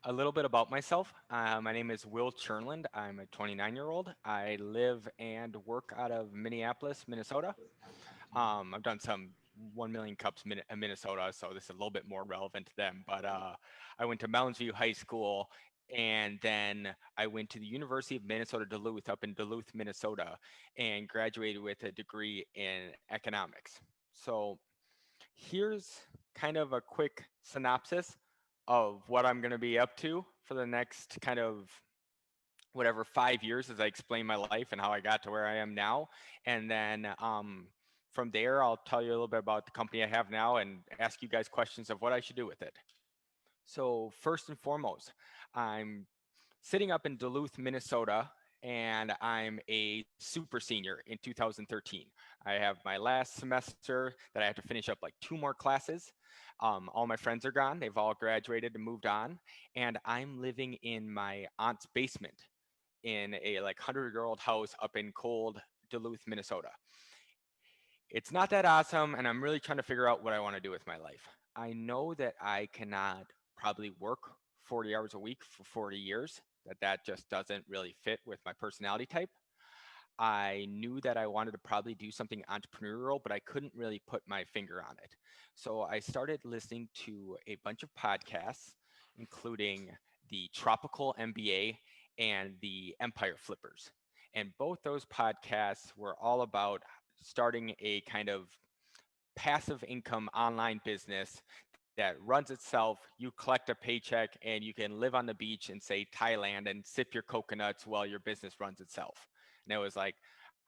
A little bit about myself. My name is Will Chernland. I'm a 29-year-old. I live and work out of Minneapolis, Minnesota. I've done some 1 million cups in Minnesota, so this is a little bit more relevant to them. But I went to Mounds View High School, and then I went to the University of Minnesota Duluth up in Duluth, Minnesota, and graduated with a degree in economics. So here's kind of a quick synopsis of what I'm going to be up to for the next kind of whatever 5 years as I explain my life and how I got to where I am now. And then from there, I'll tell you a little bit about the company I have now and ask you guys questions of what I should do with it. So, first and foremost, I'm sitting up in Duluth, Minnesota, and I'm a super senior in 2013. I have my last semester that I have to finish up like two more classes. All my friends are gone. They've all graduated and moved on. And I'm living in my aunt's basement in a like 100-year-old house up in cold Duluth, Minnesota. It's not that awesome, and I'm really trying to figure out what I want to do with my life. I know that I cannot probably work 40 hours a week for 40 years, that just doesn't really fit with my personality type. I knew that I wanted to probably do something entrepreneurial, but I couldn't really put my finger on it. So I started listening to a bunch of podcasts, including the Tropical MBA and the Empire Flippers. And both those podcasts were all about starting a kind of passive income online business that runs itself. You collect a paycheck and you can live on the beach in, say, Thailand and sip your coconuts while your business runs itself. And it was like,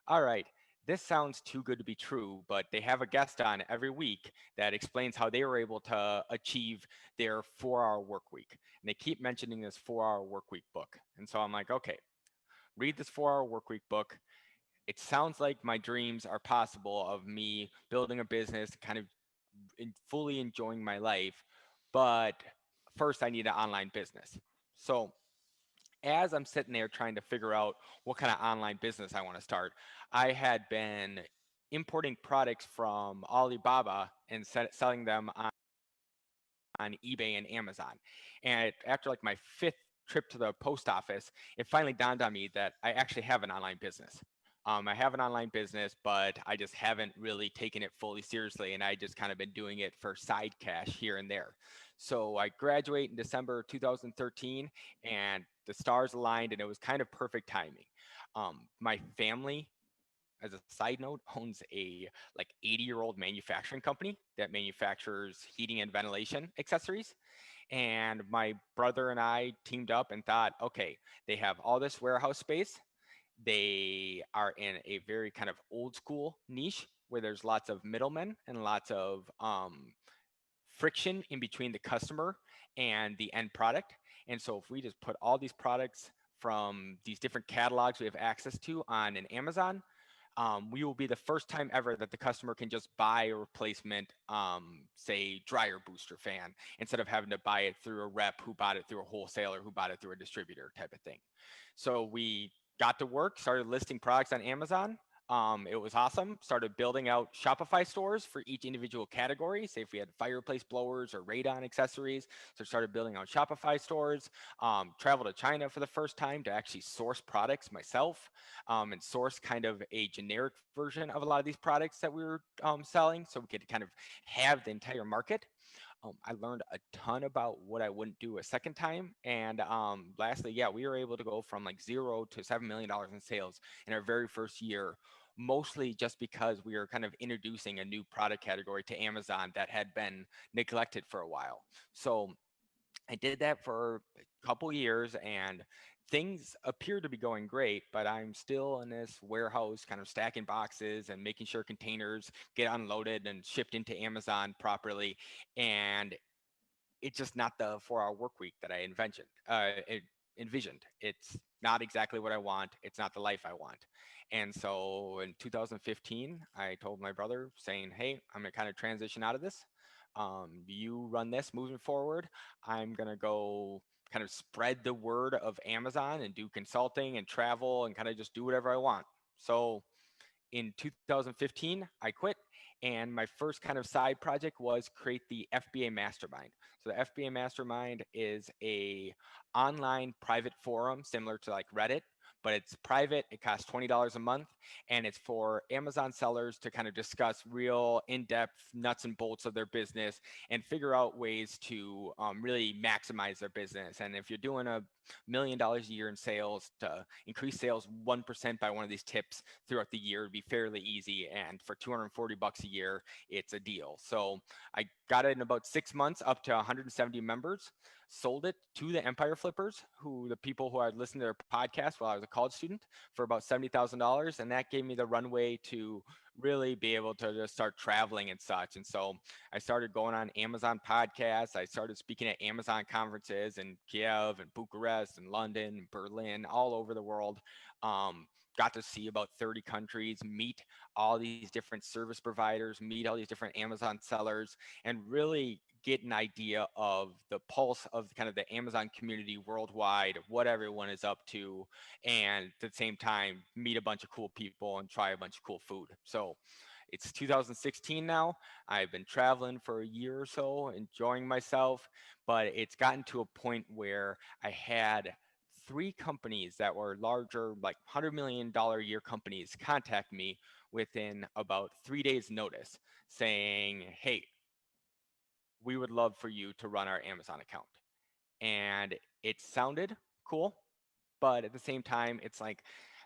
all right, this sounds too good to be true, but they have a guest on every week that explains how they were able to achieve their 4 hour work week. And they keep mentioning this 4 hour work week book. And so I'm like, okay, read this 4 hour work week book. It sounds like my dreams are possible of me building a business, kind of fully enjoying my life. But first, I need an online business. So as I'm sitting there trying to figure out what kind of online business I want to start, I had been importing products from Alibaba and selling them on eBay and Amazon. And after like my fifth trip to the post office, it finally dawned on me that I actually have an online business. I have an online business, but I just haven't really taken it fully seriously, and I just kind of been doing it for side cash here and there. So I graduate in December 2013, and the stars aligned, and it was kind of perfect timing. My family, as a side note, owns a like 80-year-old manufacturing company that manufactures heating and ventilation accessories. And my brother and I teamed up and thought, okay, they have all this warehouse space. They are in a very kind of old school niche where there's lots of middlemen and lots of friction in between the customer and the end product. And so if we just put all these products from these different catalogs we have access to on an Amazon, we will be the first time ever that the customer can just buy a replacement, say, dryer booster fan instead of having to buy it through a rep who bought it through a wholesaler who bought it through a distributor type of thing. So we got to work, started listing products on Amazon. It was awesome. Started building out Shopify stores for each individual category. Say if we had fireplace blowers or radon accessories, so started building out Shopify stores. Traveled to China for the first time to actually source products myself, and source kind of a generic version of a lot of these products that we were selling, so we could kind of have the entire market. I learned a ton about what I wouldn't do a second time. And lastly, yeah, we were able to go from like 0 to $7 million in sales in our very first year, mostly just because we were kind of introducing a new product category to Amazon that had been neglected for a while. So I did that for a couple years, and things appear to be going great, but I'm still in this warehouse kind of stacking boxes and making sure containers get unloaded and shipped into Amazon properly. And it's just not the 4 hour work week that I envisioned. It's not exactly what I want. It's not the life I want. And so in 2015, I told my brother saying, hey, I'm going to kind of transition out of this. You run this moving forward. I'm going to go kind of spread the word of Amazon and do consulting and travel and kind of just do whatever I want. So in 2015, I quit. And my first kind of side project was create the FBA Mastermind. So the FBA Mastermind is a online private forum similar to like Reddit, but it's private. It costs $20 a month, and it's for Amazon sellers to kind of discuss real in-depth nuts and bolts of their business and figure out ways to really maximize their business. And if you're doing $1 million a year in sales, to increase sales 1% by one of these tips throughout the year would be fairly easy. And for $240 a year, it's a deal. So I got it in about 6 months, up to 170 members, sold it to the Empire Flippers, who the people who had listened to their podcast while I was a college student, for about $70,000. And that gave me the runway to really be able to just start traveling and such. And so I started going on Amazon podcasts. I started speaking at Amazon conferences in Kiev and Bucharest and London and Berlin, all over the world. Got to see about 30 countries, meet all these different service providers, meet all these different Amazon sellers, and really get an idea of the pulse of kind of the Amazon community worldwide, what everyone is up to, and at the same time, meet a bunch of cool people and try a bunch of cool food. So it's 2016 now. I've been traveling for a year or so, enjoying myself, but it's gotten to a point where I had 3 companies that were larger, like $100 million a year companies, contact me within about 3 days' notice saying, hey, we would love for you to run our Amazon account. And it sounded cool, but at the same time, it's like,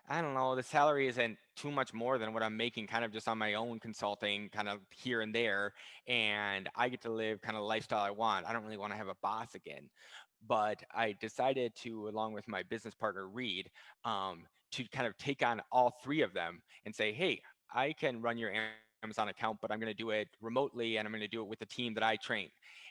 I don't know, the salary isn't too much more than what I'm making kind of just on my own consulting kind of here and there. And I get to live kind of the lifestyle I want. I don't really want to have a boss again. But I decided to, along with my business partner, Reed, to kind of take on all 3 of them and say, hey, I can run your Amazon account, but I'm going to do it remotely and I'm going to do it with the team that I train,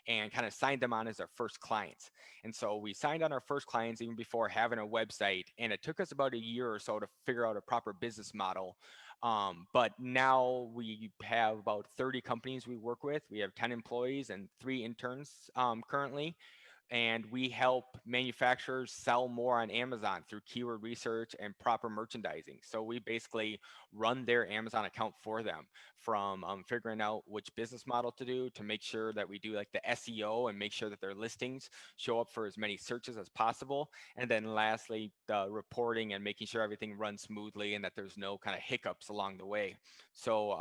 and kind of signed them on as our first clients. And so we signed on our first clients even before having a website. And it took us about a year or so to figure out a proper business model. But now we have about 30 companies we work with. We have 10 employees and 3 interns currently, and we help manufacturers sell more on Amazon through keyword research and proper merchandising. So we basically run their Amazon account for them, from figuring out which business model to do, to make sure that we do like the SEO and make sure that their listings show up for as many searches as possible. And then lastly, the reporting and making sure everything runs smoothly and that there's no kind of hiccups along the way. So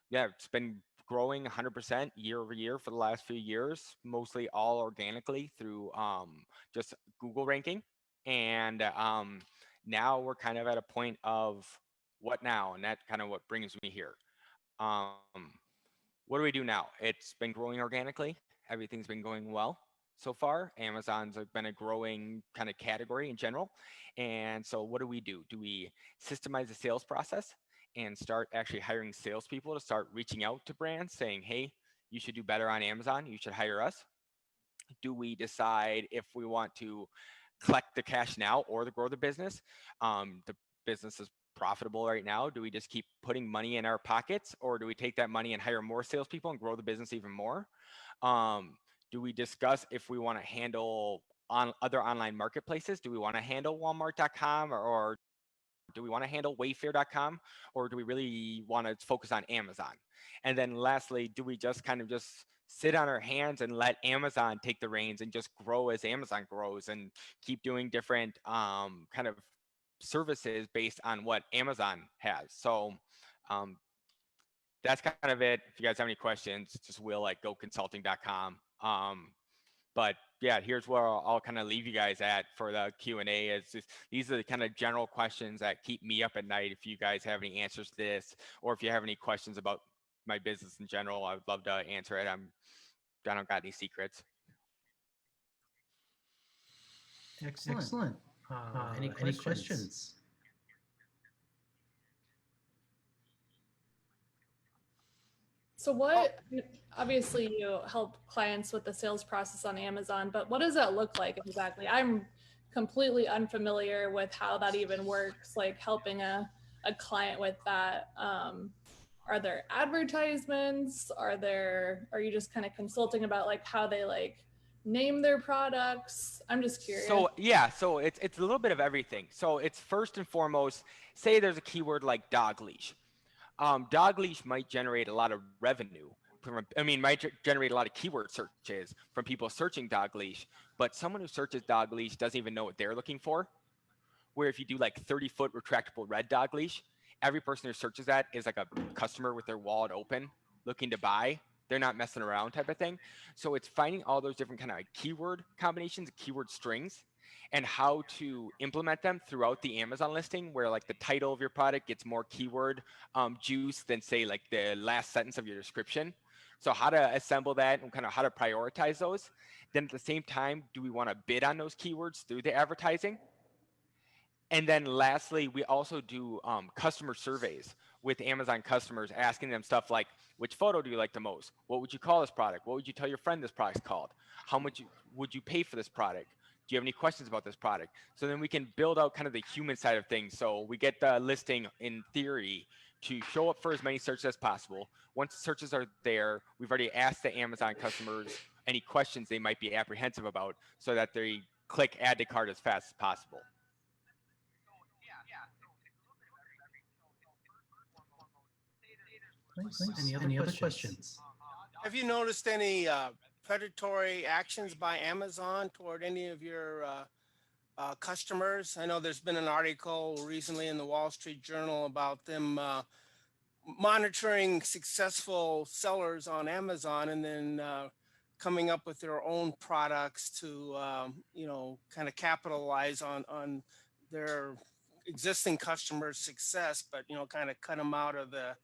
yeah, it's been growing 100% year over year for the last few years, mostly all organically through just Google ranking. And now we're kind of at a point of what now? And that kind of what brings me here. What do we do now? It's been growing organically. Everything's been going well so far. Amazon's been a growing kind of category in general. And so what do? Do we systemize the sales process and start actually hiring salespeople to start reaching out to brands saying, hey, you should do better on Amazon. You should hire us. Do we decide if we want to collect the cash now or to grow the business? The business is profitable right now. Do we just keep putting money in our pockets, or do we take that money and hire more salespeople and grow the business even more? Do we discuss if we want to handle on other online marketplaces? Do we want to handle Walmart.com, or do we want to handle Wayfair.com, or do we really want to focus on Amazon? And then lastly, do we just kind of just sit on our hands and let Amazon take the reins and just grow as Amazon grows and keep doing different kind of services based on what Amazon has? So that's kind of it. If you guys have any questions, just will at goconsulting.com. But yeah, here's where I'll kind of leave you guys at for the Q&A. These are the kind of general questions that keep me up at night. If you guys have any answers to this, or if you have any questions about my business in general, I would love to answer it. I don't got any secrets. Excellent. Any questions? So obviously you help clients with the sales process on Amazon, but what does that look like exactly? I'm completely unfamiliar with how that even works, like helping a client with that. Are there advertisements? Are you just kind of consulting about like how they like name their products? I'm just curious. So yeah, it's a little bit of everything. So it's first and foremost, say there's a keyword like dog leash. Dog leash might generate a lot of revenue. Might generate a lot of keyword searches from people searching dog leash, but someone who searches dog leash doesn't even know what they're looking for. Where if you do like 30-foot retractable red dog leash, every person who searches that is like a customer with their wallet open looking to buy. They're not messing around type of thing. So it's finding all those different kind of keyword combinations, keyword strings, and how to implement them throughout the Amazon listing, where like the title of your product gets more keyword juice than say like the last sentence of your description. So how to assemble that and kind of how to prioritize those. Then at the same time, do we want to bid on those keywords through the advertising? And then lastly, we also do customer surveys with Amazon customers, asking them stuff like, which photo do you like the most? What would you call this product? What would you tell your friend this product's called? How much would you pay for this product? Do you have any questions about this product? So then we can build out kind of the human side of things. So we get the listing in theory to show up for as many searches as possible. Once the searches are there, we've already asked the Amazon customers any questions they might be apprehensive about so that they click add to cart as fast as possible. Any other questions? Have you noticed any predatory actions by Amazon toward any of your customers? I know there's been an article recently in the Wall Street Journal about them monitoring successful sellers on Amazon and then coming up with their own products to, kind of capitalize on their existing customers' success, but, kind of cut them out of the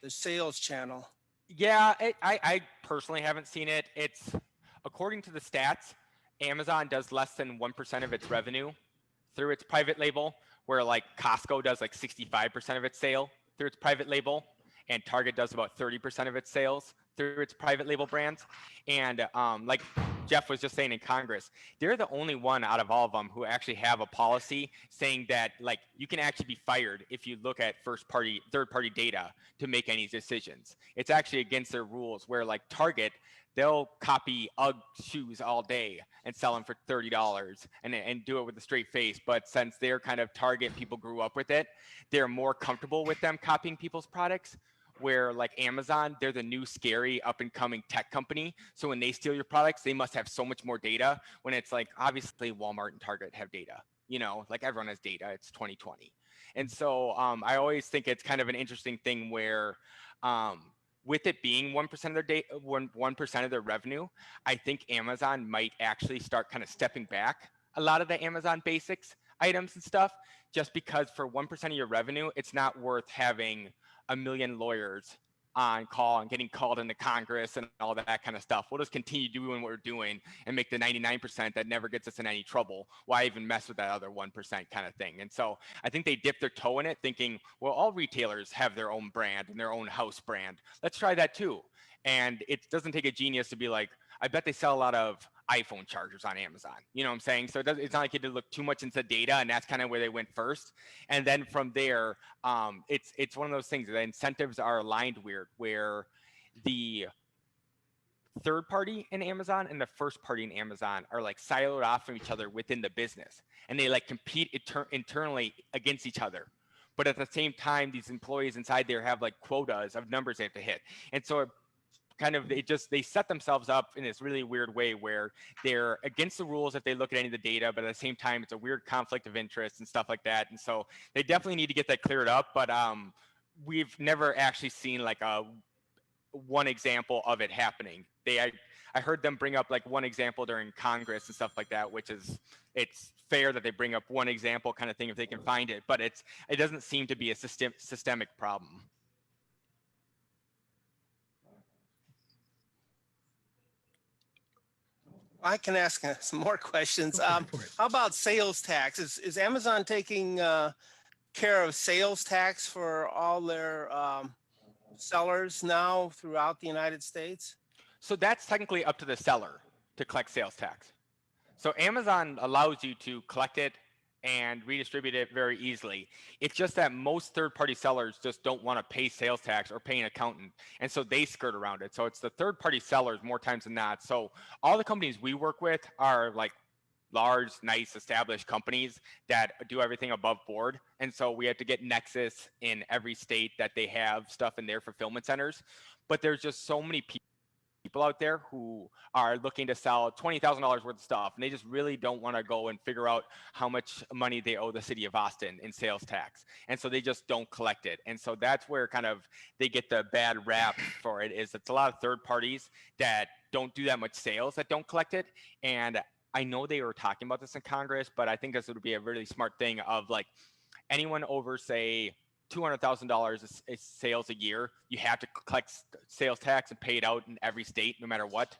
sales channel. Yeah, I personally haven't seen it. It's according to the stats, Amazon does less than 1% of its revenue through its private label, where like Costco does like 65% of its sale through its private label, and Target does about 30% of its sales through its private label brands. And like Jeff was just saying in Congress, they're the only one out of all of them who actually have a policy saying that like you can actually be fired if you look at third party data to make any decisions. It's actually against their rules, where like Target, they'll copy UGG shoes all day and sell them for $30 and do it with a straight face. But since they're kind of Target, people grew up with it, they're more comfortable with them copying people's products. Where like Amazon, they're the new scary up and coming tech company. So when they steal your products, they must have so much more data, when it's like obviously Walmart and Target have data, like everyone has data. It's 2020. And so I always think it's kind of an interesting thing where with it being 1% of their data, 1% of their revenue, I think Amazon might actually start kind of stepping back a lot of the Amazon basics items and stuff, just because for 1% of your revenue, it's not worth having a million lawyers on call and getting called into Congress and all that kind of stuff. We'll just continue doing what we're doing and make the 99% that never gets us in any trouble. Why even mess with that other 1% kind of thing? And so I think they dipped their toe in it thinking, well, all retailers have their own brand and their own house brand. Let's try that too. And it doesn't take a genius to be like, I bet they sell a lot of iPhone chargers on Amazon. You know what I'm saying? So it's not like you had to look too much into data, and that's kind of where they went first. And then from there, it's one of those things. The incentives are aligned weird, where the third party in Amazon and the first party in Amazon are like siloed off from each other within the business, and they like compete internally against each other. But at the same time, these employees inside there have like quotas of numbers they have to hit, and so they set themselves up in this really weird way where they're against the rules if they look at any of the data, but at the same time, it's a weird conflict of interest and stuff like that. And so they definitely need to get that cleared up. But we've never actually seen like one example of it happening. I heard them bring up like one example during Congress and stuff like that, which is, it's fair that they bring up one example kind of thing if they can find it, but it doesn't seem to be a systemic problem. I can ask some more questions. How about sales tax? Is Amazon taking care of sales tax for all their sellers now throughout the United States? So that's technically up to the seller to collect sales tax. So Amazon allows you to collect it and redistribute it very easily. It's just that most third-party sellers just don't want to pay sales tax or pay an accountant, and so they skirt around it. So it's the third-party sellers more times than not. So all the companies we work with are like large, nice, established companies that do everything above board. And so we have to get Nexus in every state that they have stuff in their fulfillment centers. But there's just so many people out there who are looking to sell $20,000 worth of stuff, and they just really don't want to go and figure out how much money they owe the city of Austin in sales tax. And so they just don't collect it. And so that's where kind of they get the bad rap for it, is it's a lot of third parties that don't do that much sales that don't collect it. And I know they were talking about this in Congress, but I think this would be a really smart thing of like anyone over, say, $200,000 is sales a year, you have to collect sales tax and pay it out in every state, no matter what.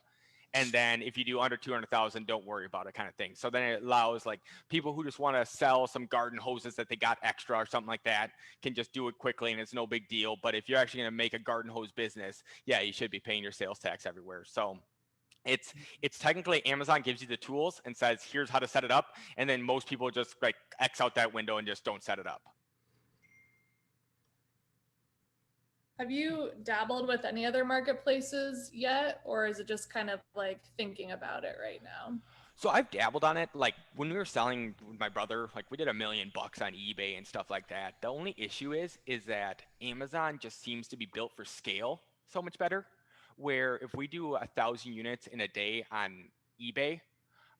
And then if you do under 200,000, don't worry about it, kind of thing. So then it allows like people who just want to sell some garden hoses that they got extra or something like that can just do it quickly and it's no big deal. But if you're actually going to make a garden hose business, yeah, you should be paying your sales tax everywhere. So it's technically Amazon gives you the tools and says, here's how to set it up. And then most people just like X out that window and just don't set it up. Have you dabbled with any other marketplaces yet, or is it just kind of like thinking about it right now? So I've dabbled on it. Like when we were selling with my brother, like we did $1 million on eBay and stuff like that. The only issue is that Amazon just seems to be built for scale so much better. Where if we do 1,000 units in a day on eBay,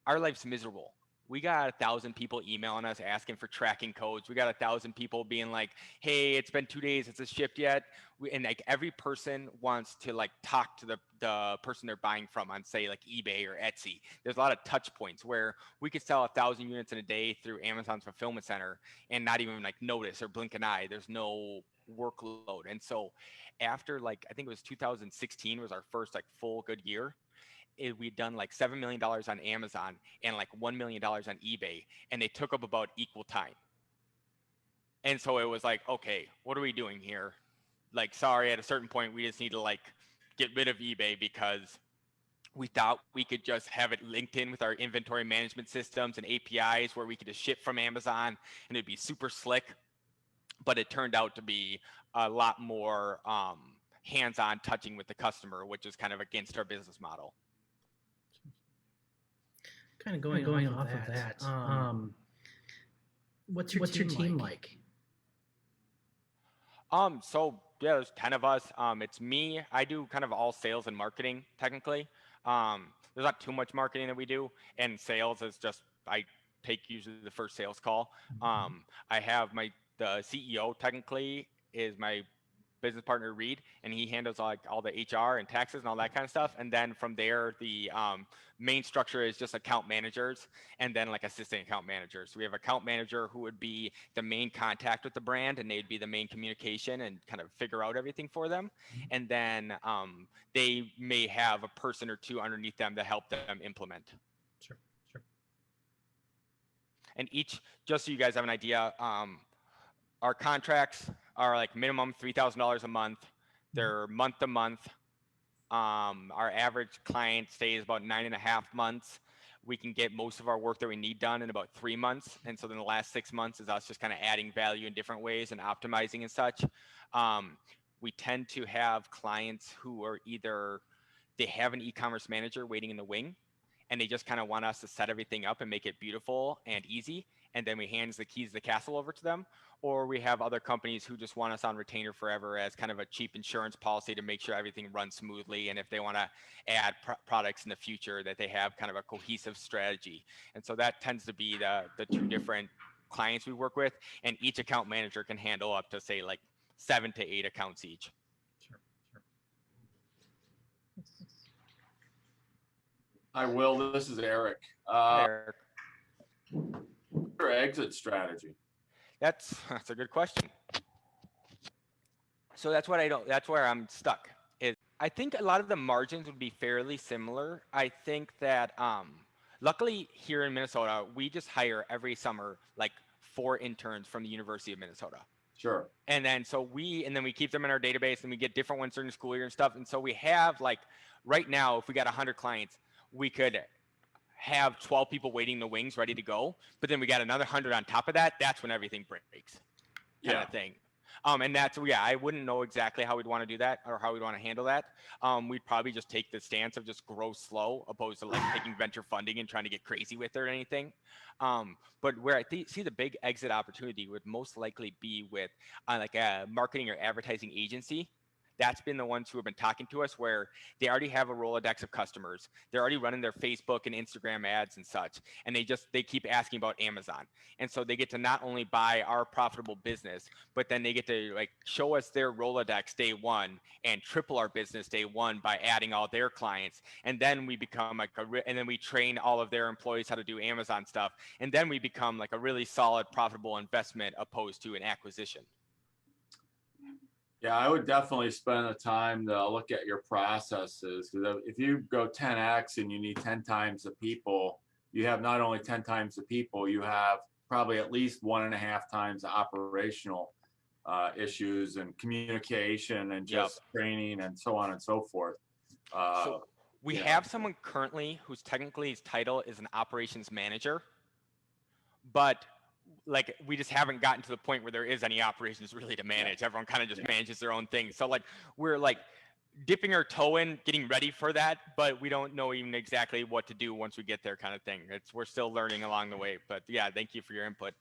our life's miserable. We got 1,000 people emailing us asking for tracking codes. We got 1,000 people being like, hey, it's been 2 days, it's shipped yet? And like every person wants to like talk to the person they're buying from on, say, like eBay or Etsy. There's a lot of touch points where we could sell 1,000 units in a day through Amazon's fulfillment center and not even like notice or blink an eye. There's no workload. And so after like, I think it was 2016 was our first like full good year. We'd done like $7 million on Amazon and like $1 million on eBay, and they took up about equal time. And so it was like, okay, what are we doing here? Like, sorry, at a certain point, we just need to like get rid of eBay because we thought we could just have it linked in with our inventory management systems and APIs where we could just ship from Amazon and it'd be super slick. But it turned out to be a lot more hands-on touching with the customer, which is kind of against our business model. Kind of going off of that. What's your team like? So yeah, there's 10 of us. It's me. I do kind of all sales and marketing technically. There's not too much marketing that we do, and sales is just I take usually the first sales call. I have the CEO technically is my business partner Reed, and he handles like all the HR and taxes and all that kind of stuff. And then from there, the main structure is just account managers and then like assistant account managers. So we have account manager who would be the main contact with the brand, and they'd be the main communication and kind of figure out everything for them. And then they may have a person or two underneath them to help them implement. Sure. And each, just so you guys have an idea, our contracts are like minimum $3,000 a month. They're month to month. Our average client stays about 9.5 months. We can get most of our work that we need done in about 3 months. And so then the last 6 months is us just kind of adding value in different ways and optimizing and such. We tend to have clients who are either, they have an e-commerce manager waiting in the wing, and they just kind of want us to set everything up and make it beautiful and easy. And then we hand the keys to the castle over to them. Or we have other companies who just want us on retainer forever as kind of a cheap insurance policy to make sure everything runs smoothly. And if they want to add products in the future, that they have kind of a cohesive strategy. And so that tends to be the two different clients we work with. And each account manager can handle up to, say, like 7 to 8 accounts each. Sure. Hi, Will. This is Eric. Eric. Your exit strategy. That's a good question. So that's where I'm stuck. Is I think a lot of the margins would be fairly similar. I think that luckily here in Minnesota, we just hire every summer like 4 interns from the University of Minnesota. Sure. And then we keep them in our database, and we get different ones during the school year and stuff. And so we have like right now, if we got 100 clients, we could have 12 people waiting in the wings ready to go, but then we got another 100 on top of that. That's when everything breaks, kind of thing. And that's, yeah, I wouldn't know exactly how we'd want to do that or how we'd want to handle that. We'd probably just take the stance of just grow slow, opposed to like taking venture funding and trying to get crazy with it or anything. But where I see the big exit opportunity would most likely be with like a marketing or advertising agency. That's been the ones who have been talking to us, where they already have a Rolodex of customers. They're already running their Facebook and Instagram ads and such. And they keep asking about Amazon. And so they get to not only buy our profitable business, but then they get to like show us their Rolodex day one and triple our business day one by adding all their clients. And then we become like and then we train all of their employees how to do Amazon stuff. And then we become like a really solid, profitable investment opposed to an acquisition. Yeah, I would definitely spend the time to look at your processes, because if you go 10x and you need 10 times the people, you have not only 10 times the people, you have probably at least 1.5 times the operational issues and communication and just training and so on and so forth. So we have someone currently who's technically his title is an operations manager, but like we just haven't gotten to the point where there is any operations really to manage. Everyone kind of just manages their own thing. So like we're like dipping our toe in, getting ready for that, but we don't know even exactly what to do once we get there, kind of thing. We're still learning along the way. But yeah, thank you for your input.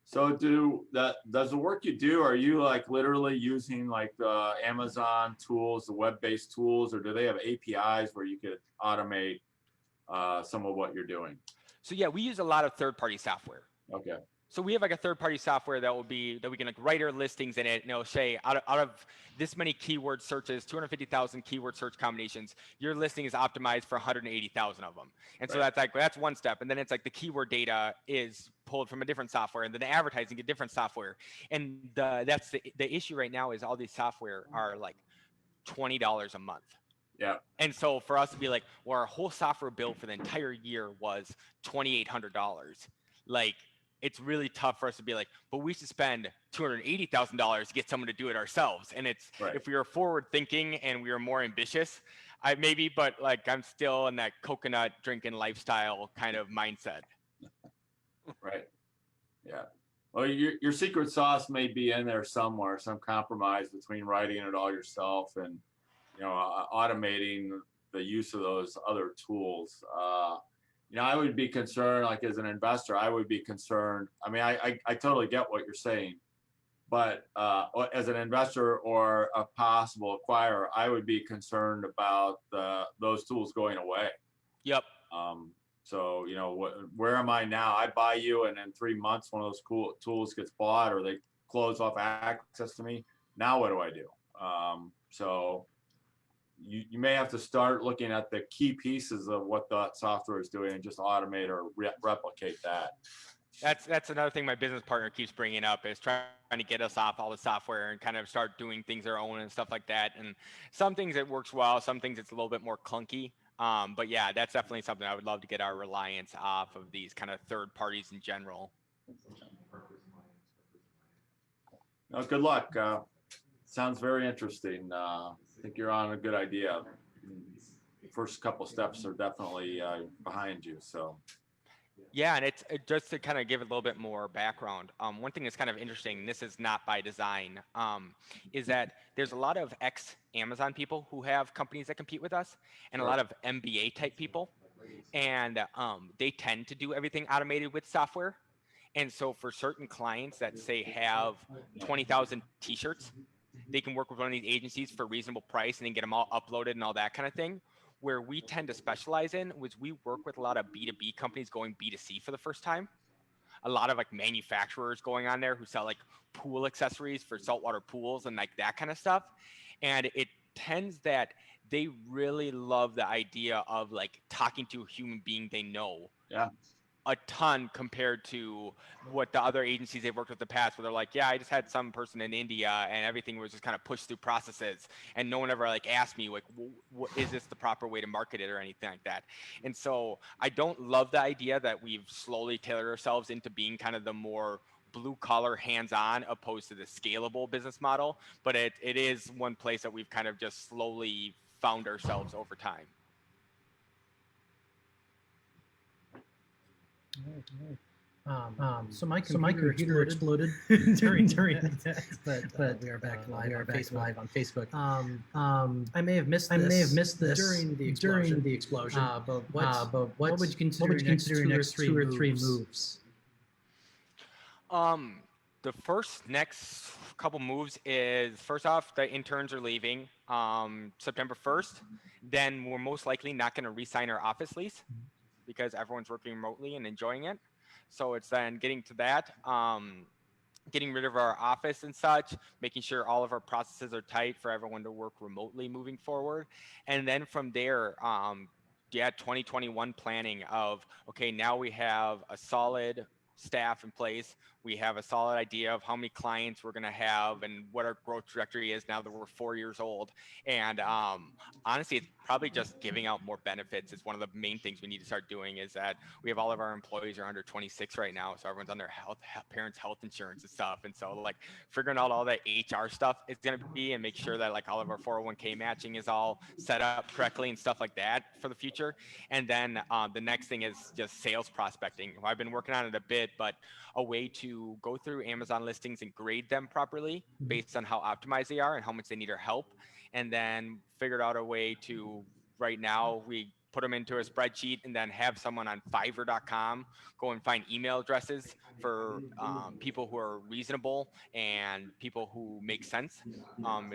So does the work you do, are you like literally using like the Amazon tools, the web-based tools, or do they have APIs where you could automate some of what you're doing? So yeah, we use a lot of third-party software. Okay. So we have like a third-party software that we can like write our listings in it, and it'll say out of this many keyword searches, 250,000 keyword search combinations, your listing is optimized for 180,000 of them. And so that's one step. And then it's like the keyword data is pulled from a different software, and then the advertising a different software. And that's the issue right now is all these software are like $20 a month. Yeah. And so for us to be like, well, our whole software bill for the entire year was $2,800. Like, it's really tough for us to be like, but we should spend $280,000 to get someone to do it ourselves. And it's if we were forward thinking and we were more ambitious, but like I'm still in that coconut drinking lifestyle kind of mindset. Right. Yeah. Well, your secret sauce may be in there somewhere, some compromise between writing it all yourself and, automating the use of those other tools. I would be concerned, like as an investor, I would be concerned. I mean, I totally get what you're saying, but as an investor or a possible acquirer, I would be concerned about those tools going away. Yep. So, where am I now? I buy you, and in 3 months, one of those cool tools gets bought, or they close off access to me. Now, what do I do? So you may have to start looking at the key pieces of what that software is doing and just automate or replicate that. That's another thing my business partner keeps bringing up, is trying to get us off all the software and kind of start doing things our own and stuff like that. And some things it works well, some things it's a little bit more clunky. But yeah, that's definitely something I would love to get our reliance off of these kind of third parties in general. Well, good luck. Sounds very interesting. I think you're on a good idea. The first couple steps are definitely behind you. So. Yeah, and it's just to kind of give a little bit more background. One thing that's kind of interesting, this is not by design, is that there's a lot of ex-Amazon people who have companies that compete with us, and a lot of MBA type people, and they tend to do everything automated with software. And so for certain clients that say have 20,000 t-shirts, they can work with one of these agencies for a reasonable price and then get them all uploaded and all that kind of thing. Where we tend to specialize in was we work with a lot of B2B companies going B2C for the first time. A lot of like manufacturers going on there who sell like pool accessories for saltwater pools and like that kind of stuff. And it tends that they really love the idea of like talking to a human being they know. Yeah. A ton compared to what the other agencies they've worked with in the past, where they're like, yeah, I just had some person in India and everything was just kind of pushed through processes, and no one ever like asked me like, is this the proper way to market it or anything like that. And so I don't love the idea that we've slowly tailored ourselves into being kind of the more blue collar hands-on opposed to the scalable business model, but it is one place that we've kind of just slowly found ourselves over time. So my computer exploded during that, but we are back live on Facebook. I may have missed this during the explosion. But what would you consider your next two or three moves? The next couple moves is, first off, the interns are leaving September 1st. Then we're most likely not going to re-sign our office lease because everyone's working remotely and enjoying it. So it's then getting to that, getting rid of our office and such, making sure all of our processes are tight for everyone to work remotely moving forward. And then from there, 2021 planning of, okay, now we have a solid staff in place. We have a solid idea of how many clients we're going to have and what our growth trajectory is now that we're 4 years old. And honestly, it's probably just giving out more benefits is one of the main things we need to start doing. Is that we have all of our employees are under 26 right now, so everyone's on their parents' health insurance and stuff. And so like figuring out all that HR stuff is going to be, and make sure that like all of our 401k matching is all set up correctly and stuff like that for the future. And then the next thing is just sales prospecting. I've been working on it a bit, but a way to go through Amazon listings and grade them properly based on how optimized they are and how much they need our help. And then figured out a way to, right now, we put them into a spreadsheet and then have someone on Fiverr.com go and find email addresses for people who are reasonable and people who make sense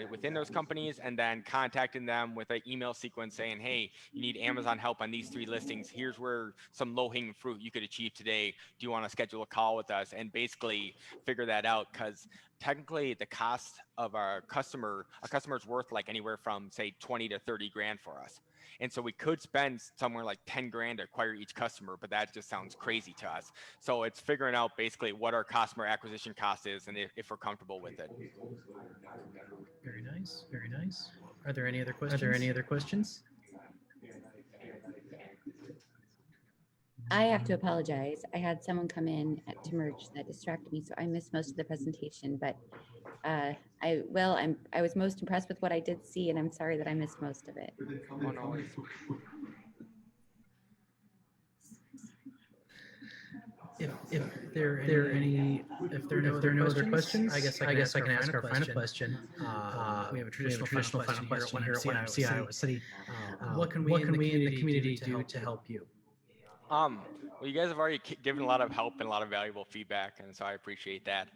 within those companies, and then contacting them with an email sequence saying, hey, you need Amazon help on these 3 listings. Here's where some low-hanging fruit you could achieve today. Do you want to schedule a call with us? And basically figure that out, because technically the cost of a customer's worth like anywhere from say 20 to 30 grand for us. And so we could spend somewhere like 10 grand to acquire each customer, but that just sounds crazy to us. So it's figuring out basically what our customer acquisition cost is and if we're comfortable with it. Very nice. Very nice. Are there any other questions? I have to apologize. I had someone come in to merge that distracted me, so I missed most of the presentation. But I was most impressed with what I did see, and I'm sorry that I missed most of it. Oh, no worries. If there are no other questions, I guess I can ask our final question. We have a traditional final question here at Iowa City. What can we in the community do to help you? Well, you guys have already given a lot of help and a lot of valuable feedback, and so I appreciate that.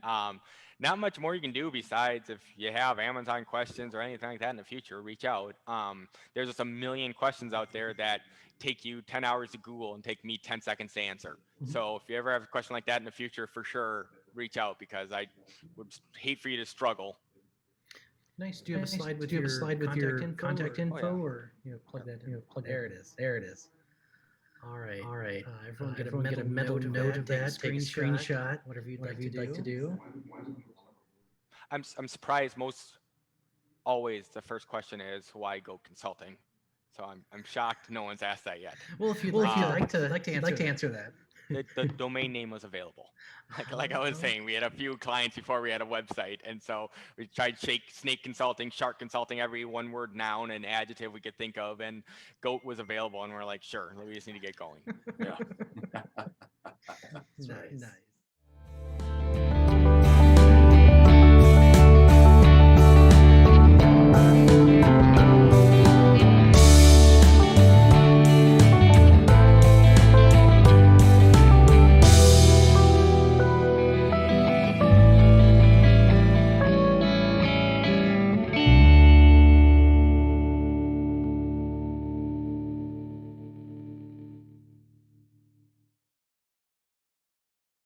Not much more you can do besides, if you have Amazon questions or anything like that in the future, reach out. There's just a million questions out there that take you 10 hours to Google and take me 10 seconds to answer. So if you ever have a question like that in the future, for sure, reach out, because I would hate for you to struggle. Nice. Do you have a slide with your contact info, or plug that in? There it is. All right. Everyone get a mental note of that. Take a screenshot. Whatever you'd like to do. I'm surprised most always the first question is why go consulting. So I'm shocked no one's asked that yet. Well, if you'd like to answer that. The domain name was available. Like I was saying, we had a few clients before we had a website, and so we tried snake consulting, shark consulting, every one word noun and adjective we could think of, and goat was available, and we're like, sure, we just need to get going. Yeah. Nice.